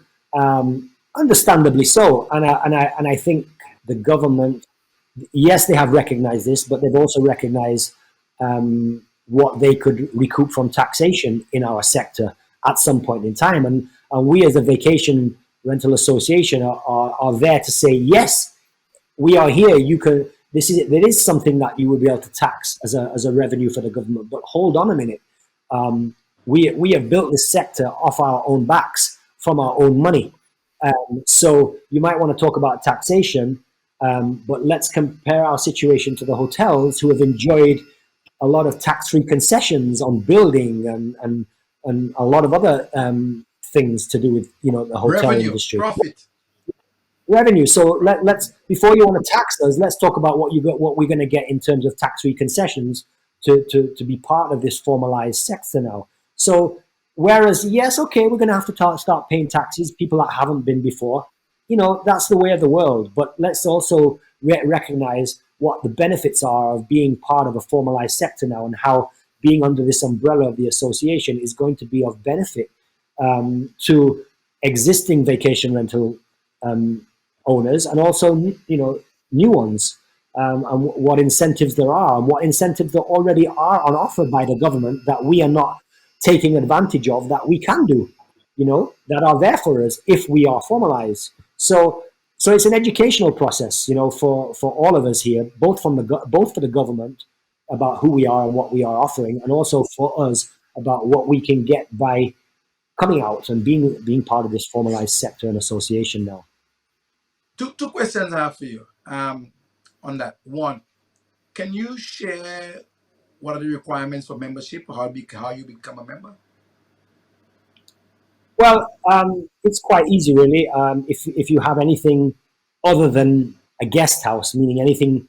Understandably so, and I think the government, yes, they have recognized this, but they've also recognized what they could recoup from taxation in our sector at some point in time. And we as a Vacation Rental Association are there to say, yes, we are here. There is something that you will be able to tax as a revenue for the government. But hold on a minute. We have built this sector off our own backs from our own money. So you might want to talk about taxation, but let's compare our situation to the hotels who have enjoyed a lot of tax-free concessions on building and a lot of other things to do with the hotel industry. Profit. Revenue. So let's before you want to tax us, let's talk about what we're going to get in terms of tax-free concessions to be part of this formalized sector now. So whereas yes, okay, we're going to have to start paying taxes, people that haven't been before. That's the way of the world. But let's also recognize what the benefits are of being part of a formalized sector now, and how being under this umbrella of the association is going to be of benefit to existing vacation rental owners, and also new ones, and what incentives there are, and what incentives there already are on offer by the government that we are not taking advantage of, that we can do, that are there for us if we are formalized. So it's an educational process, for all of us here, both for the government about who we are and what we are offering, and also for us about what we can get by coming out and being part of this formalized sector and association now. Two questions I have for you on that. One, can you share what are the requirements for membership, how you become a member? Well, it's quite easy, really. If you have anything other than a guest house, meaning anything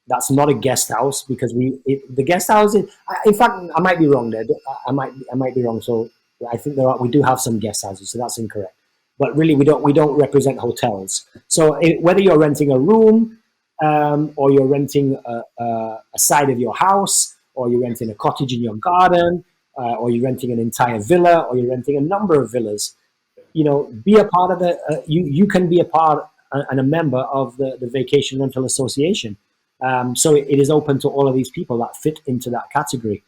that's not a guest house, because the guest house is, in fact, I might be wrong there. I might be wrong. So I think we do have some guest houses, so that's incorrect. But really, we don't represent hotels. So whether you're renting a room, or you're renting a side of your house, or you're renting a cottage in your garden, or you're renting an entire villa, or you're renting a number of villas, be a part of you can be a part and a member of the Vacation Rental Association. So it is open to all of these people that fit into that category.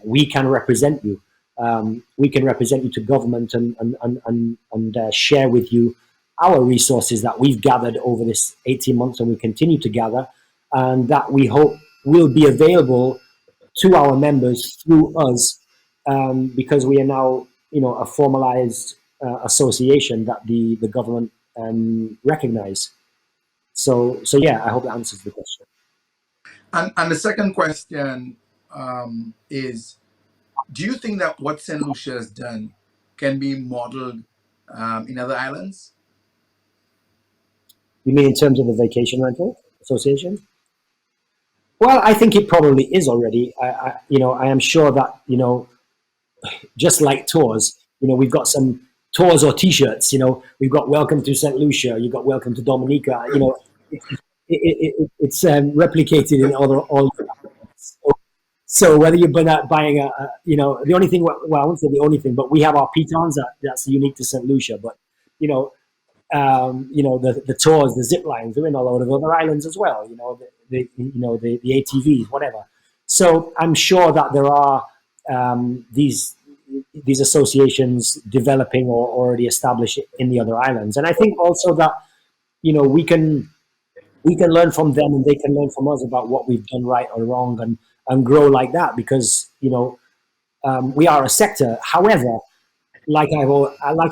We can represent you. We can represent you to government and share with you our resources that we've gathered over this 18 months, and we continue to gather, and that we hope will be available to our members through us, because we are now, a formalized association that the government recognize. So yeah, I hope that answers the question. And the second question is, do you think that what St. Lucia has done can be modeled in other islands? You mean in terms of the Vacation Rental Association? Well, I think it probably is already. I am sure that, just like tours, we've got some tours or T-shirts. We've got Welcome to St. Lucia. You've got Welcome to Dominica. It's replicated in all. So whether you're buying the only thing, well, I won't say the only thing, but we have our pitons that's unique to St. Lucia. But you know, the tours, the zip lines, they're in a lot of other islands as well. The ATVs, whatever. So I'm sure that there are these associations developing or already established in the other islands, and I think also that we can learn from them and they can learn from us about what we've done right or wrong, and grow like that, because we are a sector. However, like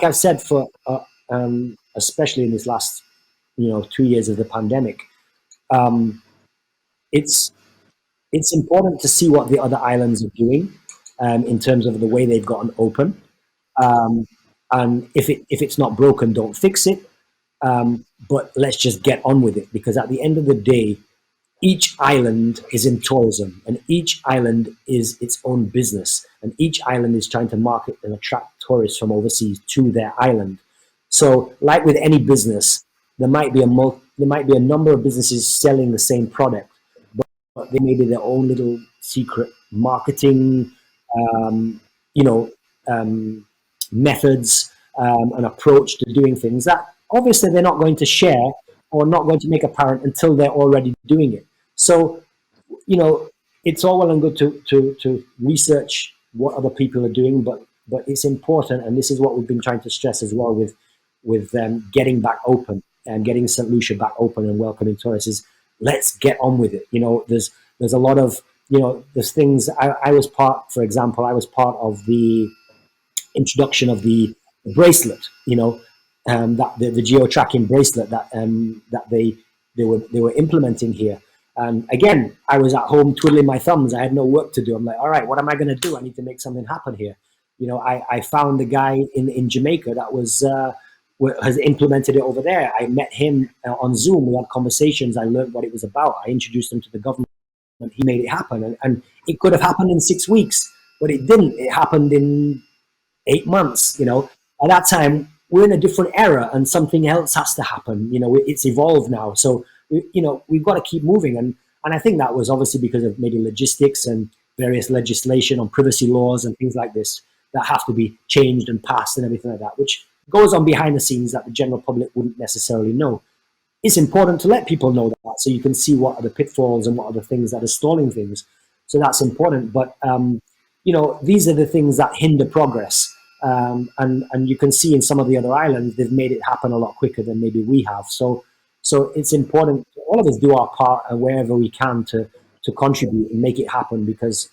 I've said, for especially in this last 2 years of the pandemic, it's important to see what the other islands are doing in terms of the way they've gotten open. Um, and if it's not broken, don't fix it. But let's just get on with it, because at the end of the day, each island is in tourism, and each island is its own business, and each island is trying to market and attract tourists from overseas to their island. So, like with any business, there might be a number of businesses selling the same product, but they may be their own little secret marketing, um, you know, um, methods, and approach to doing things that obviously they're not going to share or not going to make apparent until they're already doing it. So, it's all well and good to research what other people are doing, but it's important, and this is what we've been trying to stress as well with getting back open and getting St. Lucia back open and welcoming tourists. Is let's get on with it. There's a lot of there's things. I was part, for example, I was part of the introduction of the bracelet. That the geo tracking bracelet that they were implementing here. And again, I was at home twiddling my thumbs. I had no work to do. I'm like, all right, what am I going to do? I need to make something happen here. I found a guy in Jamaica that has implemented it over there. I met him on Zoom. We had conversations. I learned what it was about. I introduced him to the government. He made it happen. And it could have happened in 6 weeks, but it didn't. It happened in 8 months. At that time, we're in a different era, and something else has to happen. It's evolved now. So, we've got to keep moving. And I think that was obviously because of maybe logistics and various legislation on privacy laws and things like this that have to be changed and passed and everything like that, which goes on behind the scenes that the general public wouldn't necessarily know. It's important to let people know that, so you can see what are the pitfalls and what are the things that are stalling things. So that's important. But, these are the things that hinder progress. And you can see in some of the other islands, they've made it happen a lot quicker than maybe we have. So it's important all of us do our part and wherever we can to contribute and make it happen, because,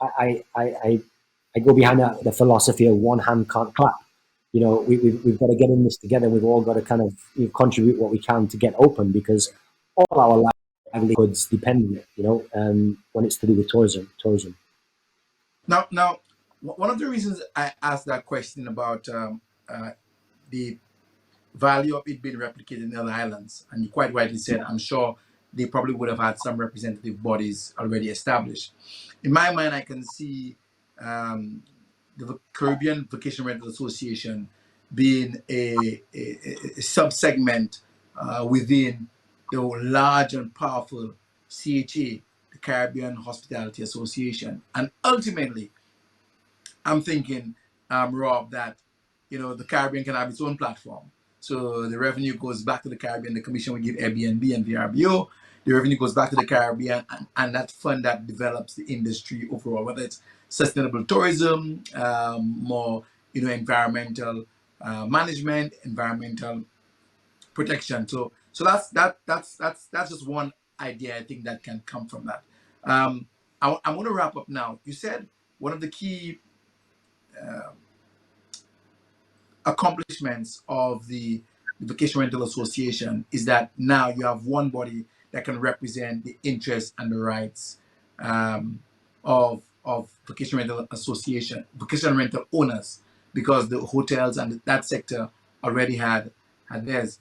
I go behind the philosophy of one hand can't clap. We've got to get in this together. We've all got to kind of contribute what we can to get open, because all our livelihoods depend on it, when it's to do with tourism. Now, one of the reasons I asked that question about the value of it being replicated in other islands, and you quite rightly said, I'm sure they probably would have had some representative bodies already established. In my mind, I can see the Caribbean Vacation Rental Association being a sub-segment within the large and powerful CHA, the Caribbean Hospitality Association. And ultimately, I'm thinking, Rob, that the Caribbean can have its own platform. So the revenue goes back to the Caribbean. The commission will give Airbnb and VRBO. The revenue goes back to the Caribbean, and that fund that develops the industry overall, whether it's sustainable tourism, more environmental management, environmental protection. So that's just one idea I think that can come from that. I want to wrap up now. You said one of the key accomplishments of the Vacation Rental Association is that now you have one body that can represent the interests and the rights of vacation rental association, vacation rental owners, because the hotels and that sector already had theirs.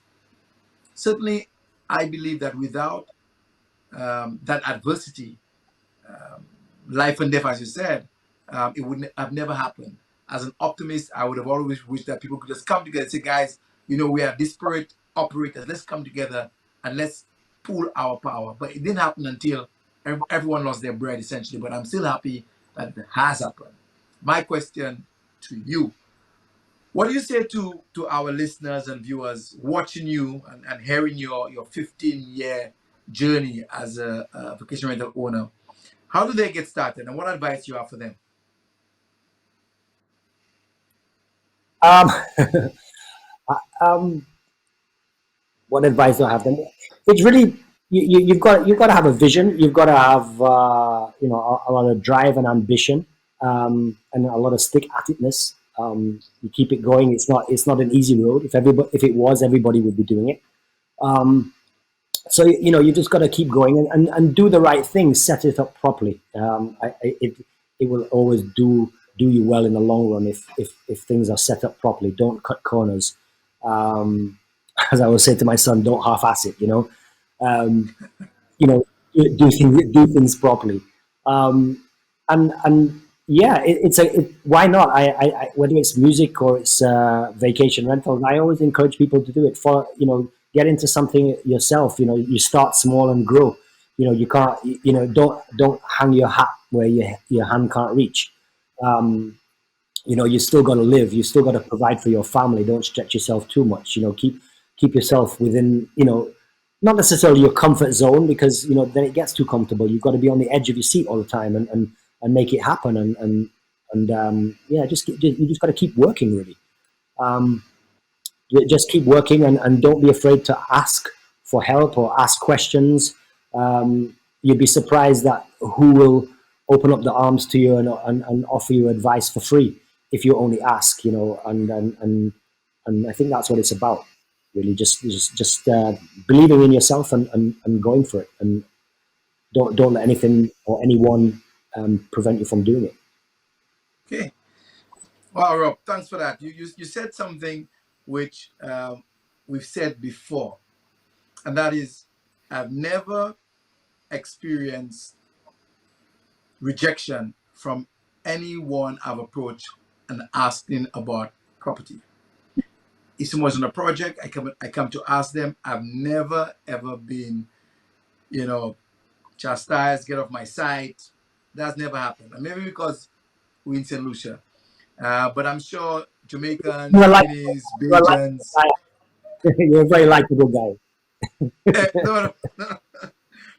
Certainly, I believe that without that adversity, life and death, as you said, it would have never happened. as an optimist, I would have always wished that people could just come together and say, guys, we are disparate operators. Let's come together and let's pool our power. But it didn't happen until everyone lost their bread, essentially. But I'm still happy that it has happened. My question to you: what do you say to our listeners and viewers watching you and hearing your 15-year journey as a vacation rental owner? How do they get started, and what advice you have for them? Um, what advice do I have them? It's really you've got to have a vision. You've got to have a lot of drive and ambition, and a lot of stick at itness. You keep it going. It's not an easy road. If it was, everybody would be doing it. So you just got to keep going and do the right thing. Set it up properly. It will always do you well in the long run if things are set up properly. Don't cut corners. As I always say to my son, don't half-ass it. Do things properly. And yeah, why not? I whether it's music or it's vacation rentals, I always encourage people to do it. Get into something yourself. You start small and grow. You can't. Don't hang your hat where your hand can't reach. You still got to live. You still got to provide for your family. Don't stretch yourself too much. Keep yourself within. Not necessarily your comfort zone, because then it gets too comfortable. You've got to be on the edge of your seat all the time and make it happen. You just got to keep working, really. Just keep working and don't be afraid to ask for help or ask questions. You'd be surprised that who will open up the arms to you and offer you advice for free if you only ask. And I think that's what it's about. Really, just believing in yourself and going for it, and don't let anything or anyone prevent you from doing it. Okay. Wow, Rob, thanks for that. You said something which we've said before, and that is, I've never experienced rejection from anyone I've approached and asking about property. If someone's on a project, I come to ask them. I've never ever been, chastised, get off my site. That's never happened. And maybe because we're in St. Lucia. But I'm sure Jamaicans, Chinese, Bajans. You're a very likable guy.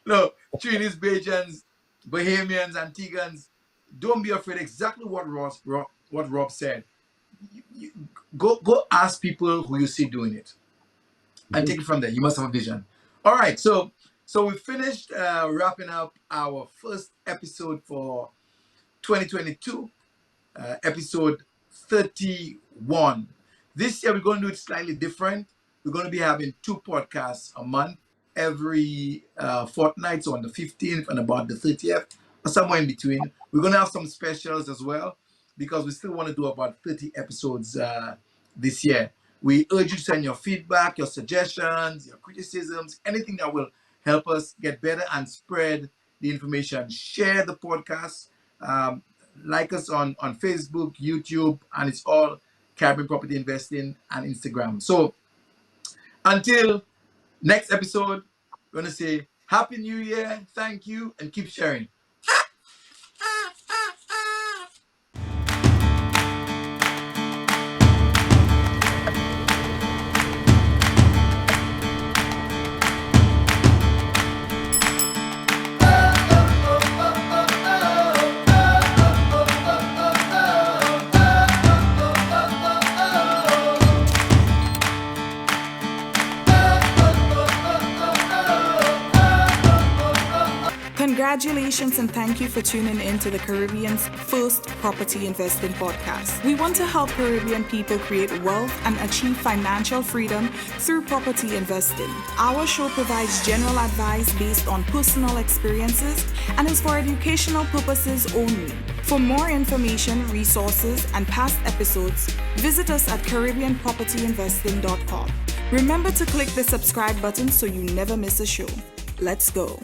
No, Chinese, Bajans, Bahamians, Antiguans. Don't be afraid. Exactly what Rob said. Go ask people who you see doing it, and take it from there. You must have a vision. All right, so we finished wrapping up our first episode for 2022, episode 31. This year we're going to do it slightly different. We're going to be having 2 podcasts a month, every fortnight, so on the 15th and about the 30th, or somewhere in between. We're going to have some specials as well, because we still want to do about 30 episodes this year. We urge you to send your feedback, your suggestions, your criticisms, anything that will help us get better and spread the information. Share the podcast. Like us on Facebook, YouTube, and it's all Caribbean Property Investing and Instagram. So until next episode, we're going to say Happy New Year, thank you, and keep sharing. Congratulations and thank you for tuning in to the Caribbean's first property investing podcast. We want to help Caribbean people create wealth and achieve financial freedom through property investing. Our show provides general advice based on personal experiences and is for educational purposes only. For more information, resources, and past episodes, visit us at CaribbeanPropertyInvesting.com. Remember to click the subscribe button so you never miss a show. Let's go.